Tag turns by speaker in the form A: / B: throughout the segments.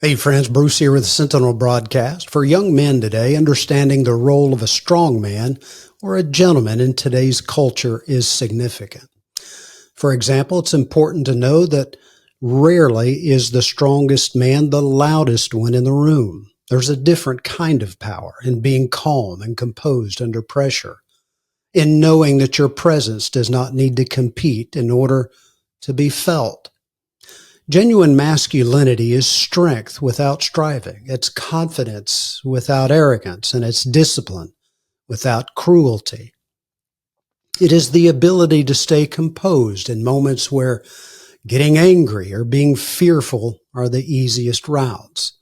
A: Hey friends, Bruce here with the Sentinel broadcast. For young men today, understanding the role of a strong man or a gentleman in today's culture is significant. For example, it's important to know that rarely is the strongest man the loudest one in the room. There's a different kind of power in being calm and composed under pressure, in knowing that your presence does not need to compete in order to be felt. Genuine masculinity is strength without striving. It's confidence without arrogance, and it's discipline without cruelty. It is the ability to stay composed in moments where getting angry or being fearful are the easiest routes.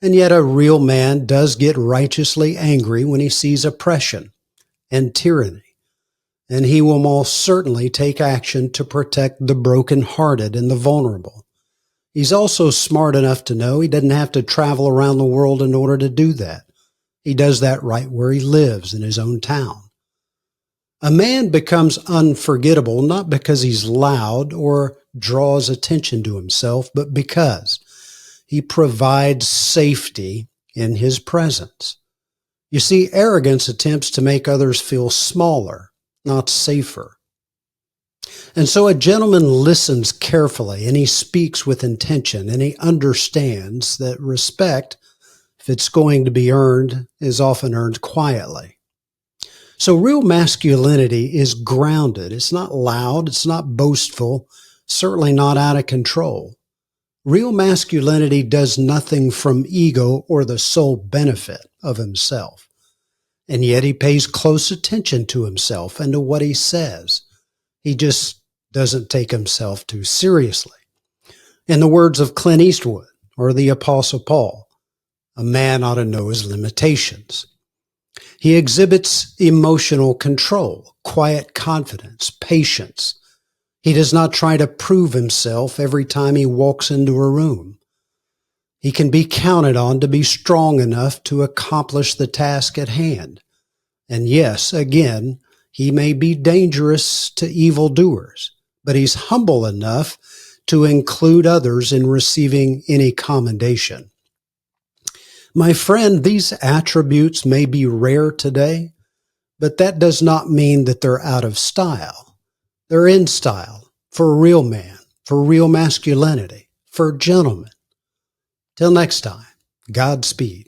A: And yet a real man does get righteously angry when he sees oppression and tyranny, and he will most certainly take action to protect the brokenhearted and the vulnerable. He's also smart enough to know he doesn't have to travel around the world in order to do that. He does that right where he lives in his own town. A man becomes unforgettable not because he's loud or draws attention to himself, but because he provides safety in his presence. You see, arrogance attempts to make others feel smaller, not safer. And so a gentleman listens carefully, and he speaks with intention, and he understands that respect, if it's going to be earned, is often earned quietly. So real masculinity is grounded. It's not loud. It's not boastful, certainly not out of control. Real masculinity does nothing from ego or the sole benefit of himself. And yet he pays close attention to himself and to what he says. He just doesn't take himself too seriously. In the words of Clint Eastwood or the Apostle Paul, a man ought to know his limitations. He exhibits emotional control, quiet confidence, patience. He does not try to prove himself every time he walks into a room. He can be counted on to be strong enough to accomplish the task at hand. And yes, again, he may be dangerous to evildoers, but he's humble enough to include others in receiving any commendation. My friend, these attributes may be rare today, but that does not mean that they're out of style. They're in style for a real man, for real masculinity, for gentlemen. Till next time, Godspeed.